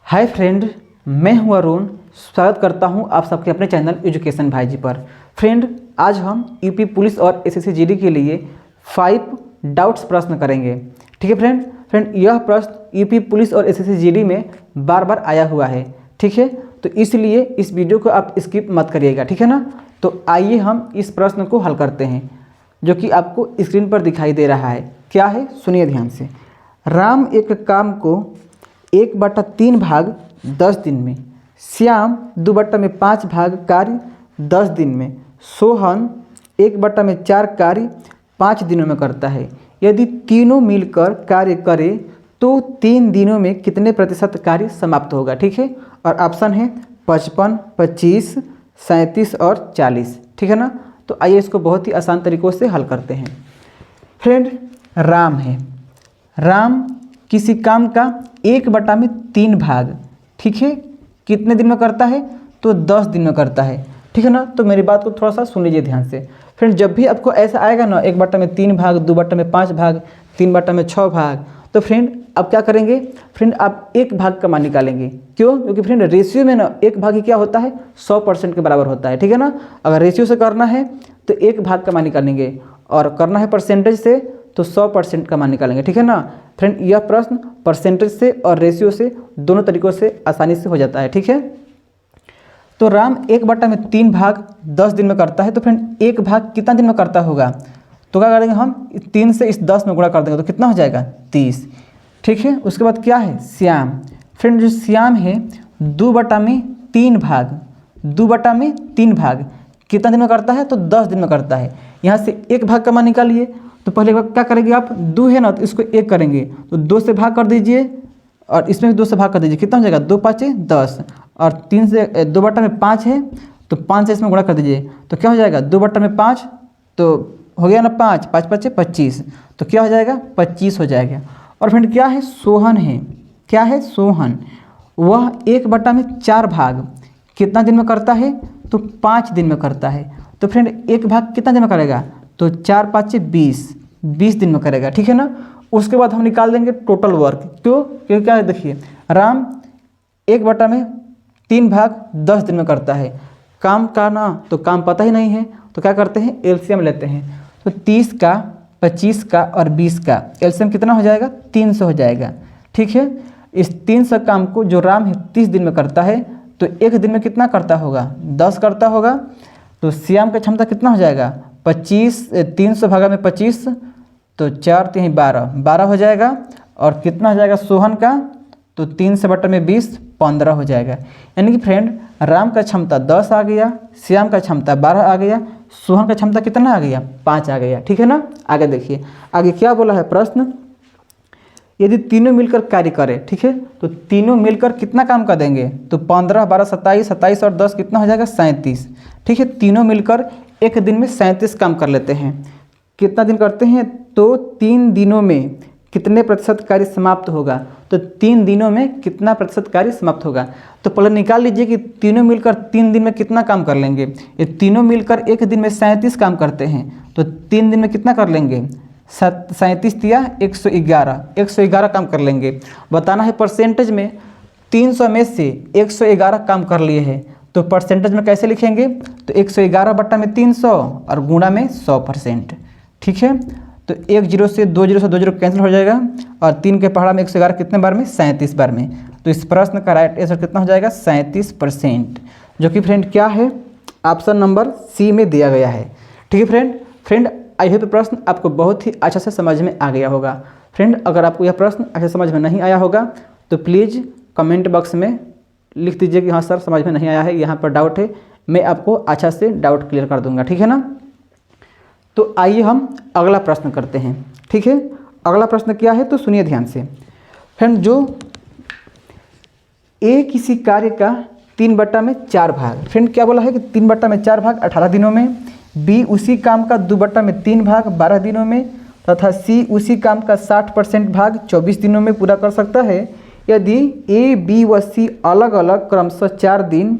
Hi friend, मैं हूं अरुण। स्वागत करता हूं आप सबके अपने चैनल एजुकेशन भाई जी पर। फ्रेंड, आज हम यूपी पुलिस और एसएससी जीडी के लिए 5 डाउट्स प्रश्न करेंगे। ठीक है फ्रेंड, यह प्रश्न यूपी पुलिस और एसएससी जीडी में बार बार आया हुआ है। ठीक है, तो इसलिए इस वीडियो को आप स्किप मत करिएगा। ठीक है ना। तो आइए हम इस प्रश्न को हल करते हैं, जो कि आपको स्क्रीन पर दिखाई दे रहा है। क्या है, सुनिए ध्यान से। राम एक काम को 1/3 भाग 10 दिन में, श्याम 2/5 भाग कार्य 10 दिन में, सोहन 1/4 कार्य 5 दिनों में करता है। यदि तीनों मिलकर कार्य करें तो 3 दिनों में कितने प्रतिशत कार्य समाप्त होगा। ठीक है, और ऑप्शन है 55, 25, 37 और 40। ठीक है ना। तो आइए इसको बहुत ही आसान तरीक़ों से हल करते हैं। फ्रेंड, राम है। राम किसी काम का 1/3 भाग, ठीक है, कितने दिन में करता है तो 10 दिन में करता है। ठीक है ना। तो मेरी बात को थोड़ा सा सुन लीजिए ध्यान से। फ्रेंड, जब भी आपको ऐसा आएगा ना 1/3 भाग, 2/5 भाग, 3/6 भाग, तो फ्रेंड आप क्या करेंगे। फ्रेंड, आप एक भाग का मान निकालेंगे। क्यों? क्योंकि फ्रेंड रेशियो में ना एक भाग ही क्या होता है, 100% के बराबर होता है। ठीक है ना। अगर रेशियो से करना है तो एक भाग का मान निकालेंगे, और करना है परसेंटेज से तो 100% का मान निकालेंगे। ठीक है ना। फ्रेंड, यह प्रश्न परसेंटेज से और रेशियो से दोनों तरीक़ों से आसानी से हो जाता है। ठीक है। तो राम 1/3 भाग 10 दिन में करता है, तो फ्रेंड एक भाग कितना दिन में करता होगा, तो क्या करेंगे हम 3 से इस 10 में गुणा कर देंगे तो कितना हो जाएगा 30। ठीक है। उसके बाद क्या है, श्याम। फ्रेंड, जो श्याम है 2/3 भाग, 2/3 भाग कितना दिन में करता है तो 10 दिन में करता है। यहाँ से एक भाग का मान निकालिए, तो पहले क्या करेंगे आप, 2 है ना तो इसको 1 करेंगे, तो 2 से भाग कर दीजिए और इसमें 2 से भाग कर दीजिए। कितना हो जाएगा, 2 5 10, और 3 से 2/5 है तो 5 से इसमें गुणा कर दीजिए, तो क्या हो जाएगा 2/5, तो हो गया ना 5, 5 5 25, तो क्या हो जाएगा 25 हो जाएगा। और फ्रेंड क्या है, सोहन है। क्या है, सोहन। वह 1/4 भाग कितना दिन में करता है तो 5 दिन में करता है। तो फ्रेंड एक भाग कितना दिन में करेगा, तो 4 5 20 दिन में करेगा। ठीक है ना। उसके बाद हम निकाल देंगे टोटल वर्क। क्यों? क्योंकि क्या है, देखिए राम 1/3 भाग 10 दिन में करता है। काम का ना तो काम पता ही नहीं है, तो क्या करते हैं, एलसीएम लेते हैं। तो 30 का, 25 का और 20 का एलसीएम कितना हो जाएगा, 300 हो जाएगा। ठीक है। इस 300 काम को जो राम है 30 दिन में करता है, तो एक दिन में कितना करता होगा, 10 करता होगा। तो श्याम का क्षमता कितना हो जाएगा, 25, 300 भागा में 25, तो 4 3 12 हो जाएगा। और कितना हो जाएगा सोहन का, तो 3/20 15 हो जाएगा। यानी कि फ्रेंड राम का क्षमता 10 आ गया, श्याम का क्षमता 12 आ गया, सोहन का क्षमता कितना आ गया, 5 आ गया। ठीक है ना। आगे देखिए, आगे क्या बोला है प्रश्न, यदि तीनों मिलकर कार्य करें। ठीक है, तो तीनों मिलकर कितना काम कर देंगे, तो 15 12 27, 27 और 10 कितना हो जाएगा 37। ठीक है, तीनों मिलकर एक दिन में 37 काम कर लेते हैं। कितना दिन करते हैं, तो 3 दिनों में कितने प्रतिशत कार्य समाप्त होगा, तो 3 दिनों में कितना प्रतिशत कार्य समाप्त होगा। तो पहले निकाल लीजिए कि तीनों मिलकर 3 दिन में कितना काम कर लेंगे। ये तीनों मिलकर एक दिन में 37 काम करते हैं, तो 3 दिन में कितना कर लेंगे, 37 दिया 111 काम कर लेंगे। बताना है परसेंटेज में, 300 में से 111 काम कर लिए हैं, तो परसेंटेज में कैसे लिखेंगे, तो 111/300 और गुणा में 100%। ठीक है। तो 1 0 से 2 0 से 2 0 कैंसिल हो जाएगा, और 3 के पहाड़ा में 111 कितने बार में, 37 बार में। तो इस प्रश्न का राइट आंसर कितना हो जाएगा, 37%, जो कि फ्रेंड क्या है, ऑप्शन नंबर सी में दिया गया है। ठीक है फ्रेंड, आई होप प्रश्न आपको बहुत ही अच्छा से समझ में आ गया होगा। फ्रेंड, अगर आपको यह प्रश्न अच्छा समझ में नहीं आया होगा तो प्लीज़ कमेंट बॉक्स में लिख दीजिए कि हाँ सर समझ में नहीं आया है, यहाँ पर डाउट है, मैं आपको अच्छा से डाउट क्लियर कर दूंगा। ठीक है ना। तो आइए हम अगला प्रश्न करते हैं। ठीक है, अगला प्रश्न क्या है, तो सुनिए ध्यान से। फ्रेंड, जो ए किसी कार्य का 3/4 भाग, फ्रेंड क्या बोला है कि 3/4 भाग 18 दिनों में, बी उसी काम का 2/3 भाग 12 दिनों में, तथा सी उसी काम का 60% भाग 24 दिनों में पूरा कर सकता है। यदि ए, बी व सी अलग अलग क्रमशः 4 दिन,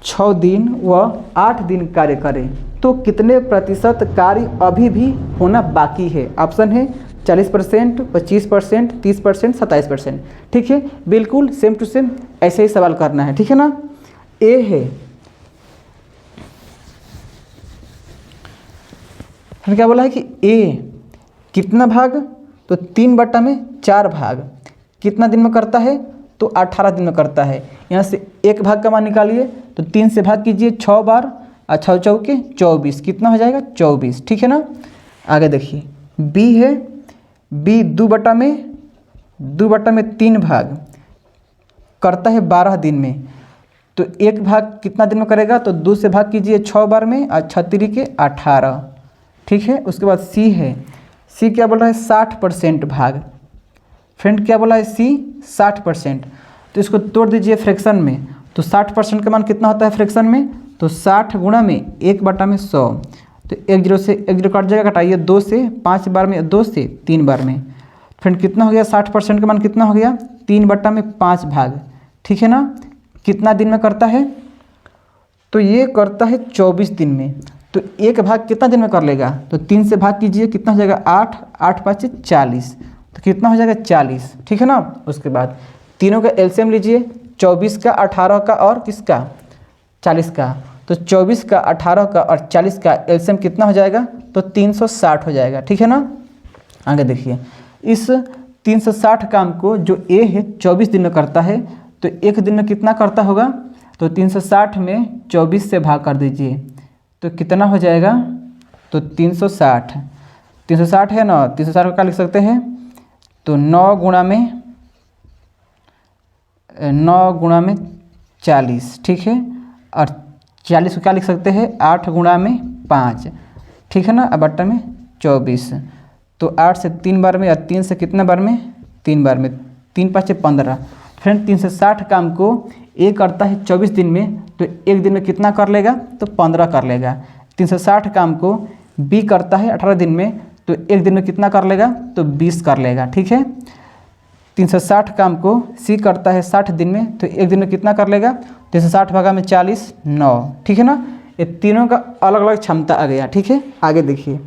6 दिन व 8 दिन कार्य करें, तो कितने प्रतिशत कार्य अभी भी होना बाकी है। ऑप्शन है 40%, 25%, 30%, 27%। ठीक है, बिल्कुल सेम टू सेम ऐसे ही सवाल करना है। ठीक है ना। ए है, फिर क्या बोला है कि ए कितना भाग, तो 3/4 भाग कितना दिन में करता है, तो 18 दिन में करता है। यहाँ से एक भाग का मान निकालिए, तो 3 से भाग कीजिए 6 बार, और 6 चौके 24, कितना हो जाएगा 24। ठीक है ना। आगे देखिए बी है, बी 2/3 भाग करता है 12 दिन में, तो एक भाग कितना दिन में करेगा, तो 2 से भाग कीजिए 6 बार में, और 6 के 18। ठीक है। उसके बाद सी है, सी क्या बोल रहा है 60% भाग। फ्रेंड क्या बोला है सी 60%, तो इसको तोड़ दीजिए फ्रैक्शन में, तो 60% का मान कितना होता है फ्रैक्शन में, तो 60 गुणा में 1/100, तो 1 0 से 1 0 कट जाएगा, घटाइए 2 से 5 बार में, 2 से 3 बार में। फ्रेंड कितना हो गया 60% का मान कितना हो गया 3/5 भाग। ठीक है ना। कितना दिन में करता है, तो ये करता है 24 दिन में, तो एक भाग कितना दिन में कर लेगा, तो 3 से भाग कीजिए, कितना हो जाएगा 8, 8 5 40, तो कितना हो जाएगा 40। ठीक है ना। उसके बाद तीनों का एलसीएम लीजिए, 24 का, 18 का और किसका 40 का, तो 24 का, 18 का और 40 का एलसीएम कितना हो जाएगा, तो 360 हो जाएगा। ठीक है ना। आगे देखिए इस 360 काम को जो ए है 24 दिन में करता है, तो एक दिन में कितना करता होगा, तो 360 में 24 से भाग कर दीजिए, तो कितना हो जाएगा, तो 360 है ना। 360 को क्या लिख सकते हैं, तो 9 गुणा में 40। ठीक है। और 40 को क्या लिख सकते हैं 8 गुणा में 5। ठीक है ना। अब बट्टा में 24, तो 8 से 3 बार में, और 3 से कितने बार में 3 बार में, 3 5 15। फ्रेंड 360 काम को ए करता है 24 दिन में, तो एक दिन में कितना कर लेगा, तो 15 कर लेगा। 360 काम को बी करता है 18 दिन में, तो एक दिन में कितना कर लेगा, तो 20 कर लेगा। ठीक है। 360 काम को सी करता है 60 दिन में, तो एक दिन में कितना कर लेगा, 360 भागा में 40 9। ठीक है ना। ये तीनों का अलग अलग क्षमता आ गया। ठीक है। आगे देखिए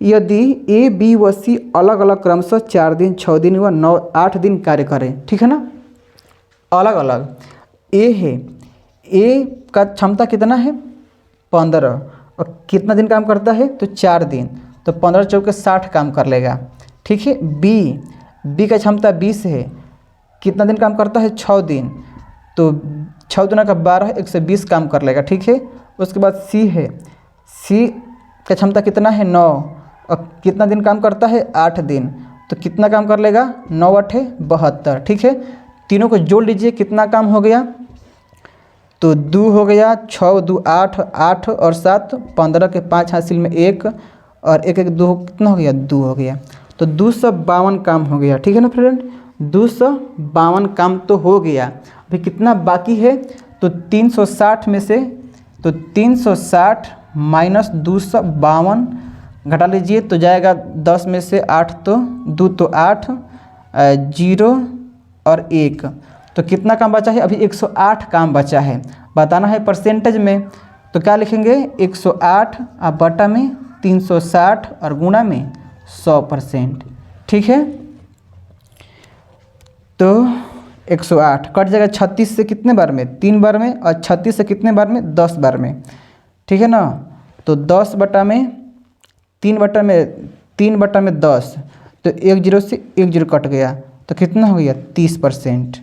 यदि ए बी व सी अलग अलग क्रमशः 4 दिन 6 दिन व 9 8 दिन कार्य करें। ठीक है ना। अलग अलग ए है, ए का क्षमता कितना है 15, और कितना दिन काम करता है, तो 4 दिन, तो 15 चौके 60 काम कर लेगा। ठीक है। बी का क्षमता 20 है, कितना दिन काम करता है 6 दिन, तो 6 दुना का 12 120 काम कर लेगा। ठीक है। उसके बाद सी है, सी का क्षमता कितना है 9, और कितना दिन काम करता है 8 दिन, तो कितना काम कर लेगा 9 8 72। ठीक है। तीनों को जोड़ लीजिए, कितना काम हो गया, तो 2 हो गया, 6 2 8, 8 और 7 15 के 5 हासिल में 1, और 1 1 2 कितना हो गया 2 हो गया, तो 252 काम हो गया। ठीक है ना फ्रेंड। 252 काम तो हो गया। अभी कितना बाकी है, तो 360 में से, तो 360 माइनस 252 घटा लीजिए, तो जाएगा 10 में से 8, तो 2 तो 8 0 और 1, तो कितना काम बचा है, अभी 108 काम बचा है। बताना है परसेंटेज में, तो क्या लिखेंगे 108 अब बटा में 360 और गुणा में 100%। ठीक है। तो 108 कट जाएगा 36 से कितने बार में 3 बार में, और 36 से कितने बार में 10 बार में। ठीक है ना। तो 10 बटा में 3 बटा में 10, तो 1 0 से 1 0 कट गया, तो कितना हो गया 30%।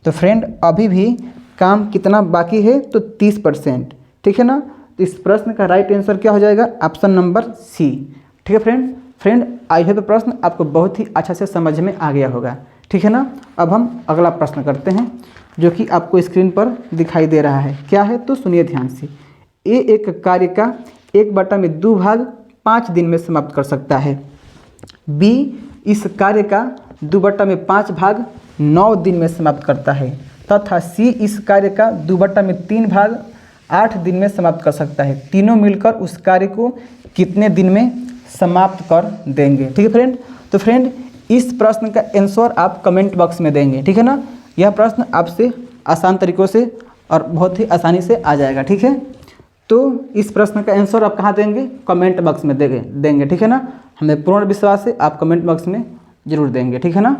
तो फ्रेंड अभी भी काम कितना बाकी है, तो 30%। ठीक है ना। तो इस प्रश्न का राइट आंसर क्या हो जाएगा, ऑप्शन नंबर सी। ठीक है फ्रेंड आई होप प्रश्न आपको बहुत ही अच्छा से समझ में आ गया होगा। ठीक है ना। अब हम अगला प्रश्न करते हैं, जो कि आपको स्क्रीन पर दिखाई दे रहा है। क्या है, तो सुनिए ध्यान से। ए एक कार्य का 1/2 भाग 5 दिन में समाप्त कर सकता है। बी इस कार्य का 2/5 भाग 9 दिन में समाप्त करता है, तथा सी इस कार्य का 2/3 भाग 8 दिन में समाप्त कर सकता है। तीनों मिलकर उस कार्य को कितने दिन में समाप्त कर देंगे। ठीक है फ्रेंड। तो फ्रेंड इस प्रश्न का आंसर आप कमेंट बॉक्स में देंगे। ठीक है ना। यह प्रश्न आपसे आसान तरीक़ों से और बहुत ही आसानी से आ जाएगा। ठीक है। तो इस प्रश्न का आंसर आप कहाँ देंगे? कमेंट बॉक्स में देंगे, ठीक है ना। हमें पूर्ण विश्वास है आप कमेंट बॉक्स में जरूर देंगे, ठीक है ना।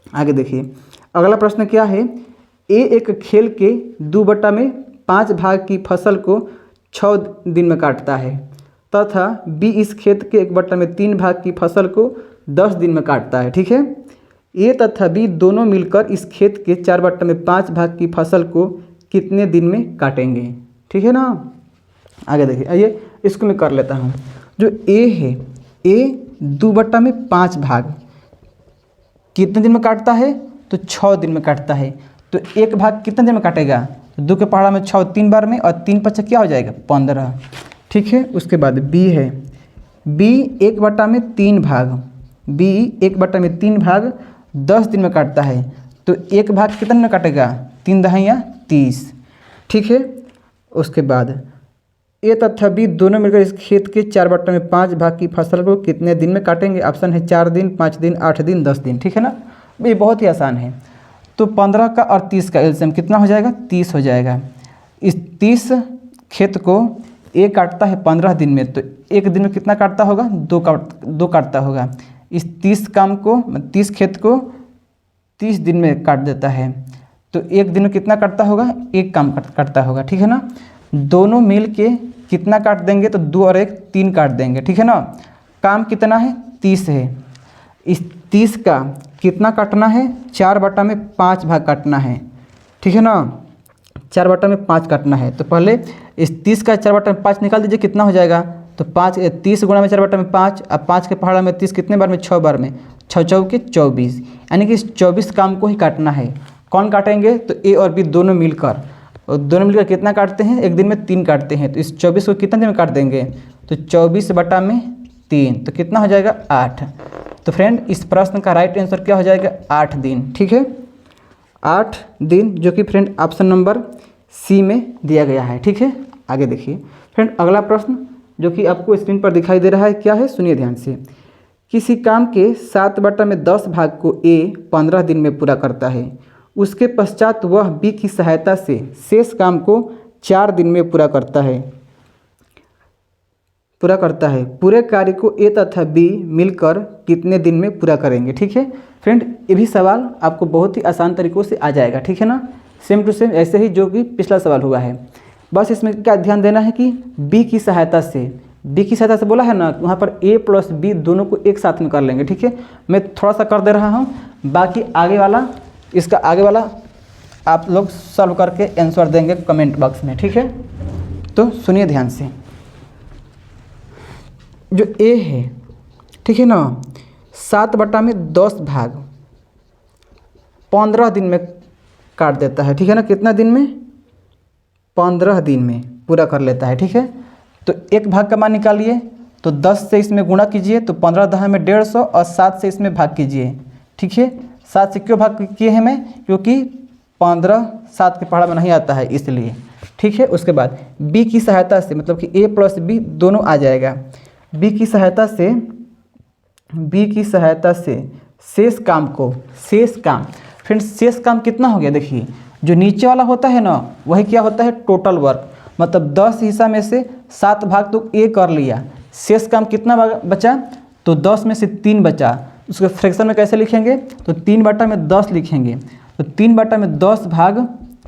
आगे देखिए, अगला प्रश्न क्या है? ए एक खेल के 2/5 भाग की फसल को 6 दिन में काटता है तथा बी इस खेत के 1/3 भाग की फसल को 10 दिन में काटता है, ठीक है। ए तथा बी दोनों मिलकर इस खेत के 4/5 भाग की फसल को कितने दिन में काटेंगे, ठीक है ना। आगे देखिए, आइए इसको मैं कर लेता हूँ। जो ए है, ए 2/5 भाग कितने दिन में काटता है? तो 6 दिन में काटता है। तो एक भाग कितने दिन में काटेगा? तो 2 के पहाड़ा में 6 3 बार में, और 3 5 क्या हो जाएगा? 15, ठीक है। उसके बाद बी है, बी 1/3 भाग, बी 1/3 भाग 10 दिन में काटता है। तो एक भाग कितने में काटेगा? 3 दहाइयाँ 30, ठीक है। उसके बाद ए तथा बी दोनों मिलकर इस खेत के 4/5 भाग की फसल को कितने दिन में काटेंगे? ऑप्शन है 4 दिन, 5 दिन, 8 दिन, 10 दिन, ठीक है ना। ये बहुत ही आसान है। तो 15 का और 30 का एलसीएम कितना हो जाएगा? 30 हो जाएगा। इस 30 खेत को ए काटता है 15 दिन में, तो एक दिन में कितना काटता होगा? 2 काटता होगा। इस 30 काम को, 30 खेत को 30 दिन में काट देता है, तो एक दिन में कितना काटता होगा? एक काम काटता होगा, ठीक है ना। दोनों मिल के कितना काट देंगे? तो 2 और 1 3 काट देंगे, ठीक है ना। काम कितना है? 30 है। इस 30 का कितना काटना है? 4/5 भाग काटना है, ठीक है ना। 4/5 काटना है। तो पहले इस 30 का 4/5 निकाल दीजिए, कितना हो जाएगा? तो 30 गुणा में 4/5, अब 5 के पहाड़ा में 30 कितने बार में? 6 बार में, 6 चौके 24, यानी कि इस 24 काम को ही काटना है। कौन काटेंगे? तो ए और बी दोनों मिलकर, और दोनों मिलकर कितना काटते हैं? एक दिन में 3 काटते हैं। तो इस 24 को कितने दिन में काट देंगे? तो 24/3, तो कितना हो जाएगा? 8। तो फ्रेंड, इस प्रश्न का राइट आंसर क्या हो जाएगा? 8 दिन, ठीक है। 8 दिन, जो कि फ्रेंड ऑप्शन नंबर सी में दिया गया है, ठीक है। आगे देखिए फ्रेंड, अगला प्रश्न जो कि आपको स्क्रीन पर दिखाई दे रहा है, क्या है? सुनिए ध्यान से। किसी काम के 7/10 भाग को ए 15 दिन में पूरा करता है, उसके पश्चात वह बी की सहायता से शेष काम को 4 दिन में पूरा करता है। पूरे कार्य को ए तथा बी मिलकर कितने दिन में पूरा करेंगे, ठीक है। फ्रेंड, ये भी सवाल आपको बहुत ही आसान तरीक़ों से आ जाएगा, ठीक है ना। सेम टू सेम ऐसे ही जो कि पिछला सवाल हुआ है। बस इसमें क्या ध्यान देना है कि बी की सहायता से बोला है ना, वहाँ पर ए प्लस बी दोनों को एक साथ में कर लेंगे, ठीक है। मैं थोड़ा सा कर दे रहा हूँ, बाकी आगे वाला, इसका आगे वाला आप लोग सॉल्व करके आंसर देंगे कमेंट बॉक्स में, ठीक है। तो सुनिए ध्यान से। जो ए है, ठीक है ना, 7/10 भाग 15 दिन में काट देता है, ठीक है ना। कितना दिन में? 15 दिन में पूरा कर लेता है, ठीक है। तो एक भाग का मान निकालिए, तो 10 से इसमें गुणा कीजिए, तो 15 10 में 150, और 7 से इसमें भाग कीजिए, ठीक है। 7 से क्यों भाग किए हैं मैं? क्योंकि 15 7 के पहाड़ा में नहीं आता है, इसलिए, ठीक है। उसके बाद बी की सहायता से, मतलब कि ए प्लस बी दोनों आ जाएगा। बी की सहायता से शेष काम फ्रेंड्स, शेष काम कितना हो गया? देखिए, जो नीचे वाला होता है ना, वही क्या होता है? Total work. मतलब 10 हिस्सा में से 7 भाग तो ए कर लिया, शेष काम कितना बचा? तो 10 में से 3 बचा। उसके फ्रैक्शन में कैसे लिखेंगे? तो 3/10 लिखेंगे। तो 3/10 भाग,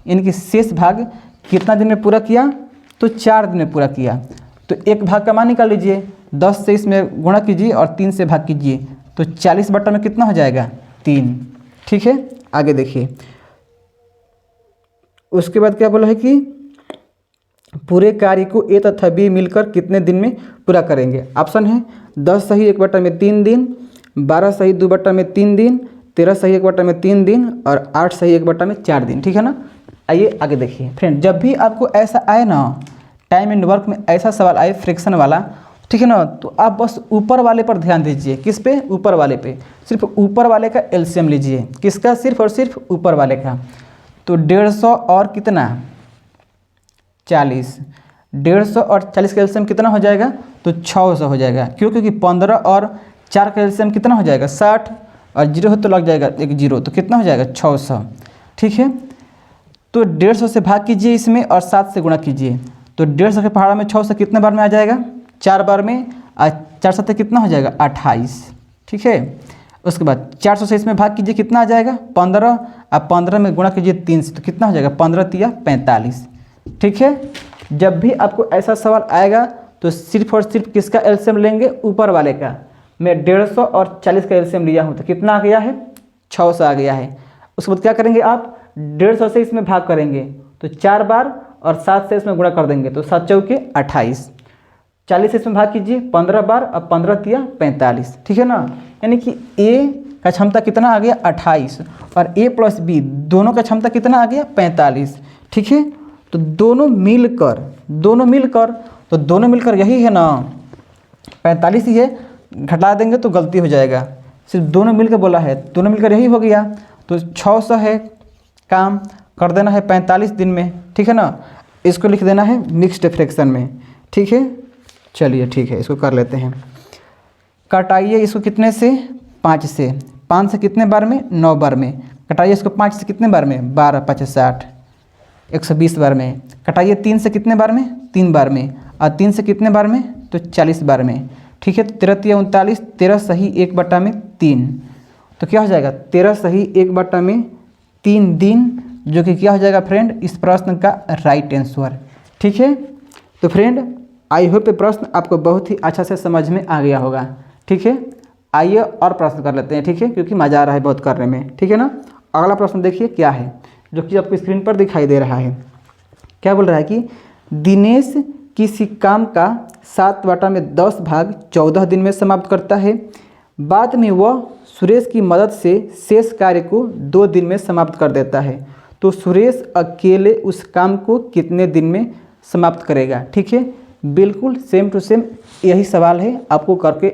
यानी कि शेष भाग कितना दिन में पूरा किया? तो 4 दिन में पूरा किया। तो एक भाग का मान निकाल लीजिए, 10 से इसमें गुणा कीजिए और 3 से भाग कीजिए, तो 40 में कितना हो जाएगा? 3, ठीक है। आगे देखिए, उसके बाद क्या बोला है कि पूरे कार्य को ए तथा बी मिलकर कितने दिन में पूरा करेंगे। ऑप्शन है 10 सही 1/3 दिन, 12 सही 2/3 दिन, 13 सही 1/3 दिन, और 8 सही 1/4 दिन, ठीक है ना। आइए आगे देखिए फ्रेंड, जब भी आपको ऐसा आए ना, टाइम एंड वर्क में ऐसा सवाल आए फ्रैक्शन वाला, ठीक है ना, तो आप बस ऊपर वाले पर ध्यान दीजिए। किस पे? ऊपर वाले पे। सिर्फ ऊपर वाले का एलसीएम लीजिए। किसका? सिर्फ और सिर्फ ऊपर वाले का। तो 150 और कितना? 40। 150 और 40 का एलसीएम कितना हो जाएगा? तो 600 हो जाएगा। क्यों? क्योंकि 15 और 4 का एलसीएम कितना हो जाएगा? 60, और 0 हो तो लग जाएगा एक 0, तो कितना हो जाएगा? 600, ठीक है। तो 150 से भाग कीजिए इसमें, और 7 से गुणा कीजिए, तो 150 के पहाड़ा में 6 से कितने बार में आ जाएगा, 4 बार में, और 4 7 कितना हो जाएगा 28, ठीक है। उसके बाद 400 से इसमें भाग कीजिए, कितना आ जाएगा 15, अब 15 में गुणा कीजिए 3 से, तो कितना हो जाएगा 15 तिया 45, ठीक है। जब भी आपको ऐसा सवाल आएगा तो सिर्फ और सिर्फ किसका एलसीएम लेंगे, ऊपर वाले का। मैं 150 और 40 का एलसीएम लिया हूँ, तो कितना आ गया है 600 आ गया है। उसके बाद क्या करेंगे आप, 150 से इसमें भाग करेंगे तो 4 बार, और 7 से इसमें गुणा कर देंगे तो 7 चौके 28, 40 से इसमें भाग कीजिए 15 बार, अब 15 तिया 45, ठीक है ना। यानी कि ए का क्षमता कितना आ गया 28, और ए प्लस बी दोनों का क्षमता कितना आ गया 45, ठीक है। तो दोनों मिलकर तो दोनों मिलकर यही है ना 45 ही है, घटा देंगे तो गलती हो जाएगा, सिर्फ दोनों मिलकर बोला है, दोनों मिलकर यही हो गया। तो 600 है, काम कर देना है 45 दिन में, ठीक है ना। इसको लिख देना है मिक्स्ड फ्रैक्शन में, ठीक है। चलिए ठीक है, इसको कर लेते हैं। कटाइए इसको कितने से, 5 से, 5 से कितने बार में 9 बार में, कटाइए इसको 5 से कितने बार में 12 5 60, 120 बार में। कटाइए 3 से कितने बार में 3 बार में, और 3 से कितने बार में तो 40 बार में, ठीक है। 13 तिया 39, 13 सही 1/3, तो क्या हो जाएगा 13 सही 1/3 दिन, जो कि क्या हो जाएगा फ्रेंड इस प्रश्न का राइट आंसर, ठीक है। तो फ्रेंड आई होप ये प्रश्न आपको बहुत ही अच्छा से समझ में आ गया होगा, ठीक है। आइए और प्रश्न कर लेते हैं, ठीक है, क्योंकि मज़ा आ रहा है बहुत करने में, ठीक है ना। अगला प्रश्न देखिए क्या है, जो कि आपको स्क्रीन पर दिखाई दे रहा है। क्या बोल रहा है कि दिनेश किसी काम का 7/10 भाग 14 दिन में समाप्त करता है। बाद में वह सुरेश की मदद से शेष कार्य को 2 दिन में समाप्त कर देता है। तो सुरेश अकेले उस काम को कितने दिन में समाप्त करेगा, ठीक है। बिल्कुल सेम टू सेम यही सवाल है, आपको करके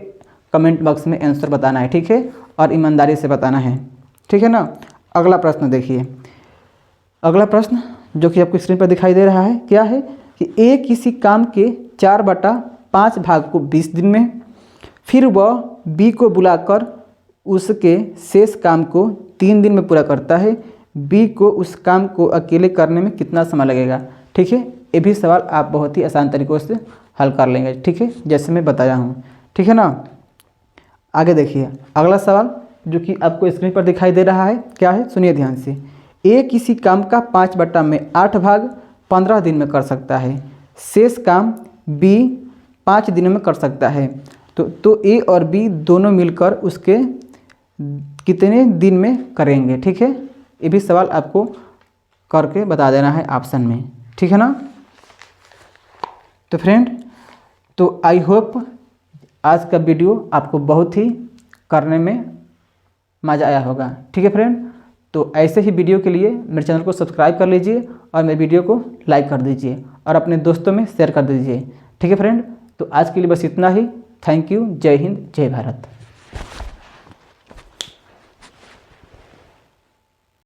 कमेंट बॉक्स में आंसर बताना है, ठीक है, और ईमानदारी से बताना है, ठीक है ना। अगला प्रश्न देखिए, अगला प्रश्न जो कि आपको स्क्रीन पर दिखाई दे रहा है, क्या है कि ए किसी काम के 4/5 भाग को 20 दिन में, फिर वह बी को बुलाकर उसके शेष काम को 3 दिन में पूरा करता है। बी को उस काम को अकेले करने में कितना समय लगेगा, ठीक है। ये भी सवाल आप बहुत ही आसान तरीक़ों से हल कर लेंगे, ठीक है, जैसे मैं बताया हूँ, ठीक है ना। आगे देखिए अगला सवाल जो कि आपको स्क्रीन पर दिखाई दे रहा है, क्या है सुनिए ध्यान से। ए किसी काम का 5/8 भाग 15 दिन में कर सकता है। शेष काम बी 5 दिनों में कर सकता है। तो ए और बी दोनों मिलकर उसके कितने दिन में करेंगे, ठीक है। ये भी सवाल आपको करके बता देना है ऑप्शन में, ठीक है ना। तो फ्रेंड तो आई होप आज का वीडियो आपको बहुत ही करने में मज़ा आया होगा, ठीक है फ्रेंड। तो ऐसे ही वीडियो के लिए मेरे चैनल को सब्सक्राइब कर लीजिए और मेरे वीडियो को लाइक कर दीजिए और अपने दोस्तों में शेयर कर दीजिए, ठीक है फ्रेंड। तो आज के लिए बस इतना ही। Thank you. जय हिंद, जय भारत।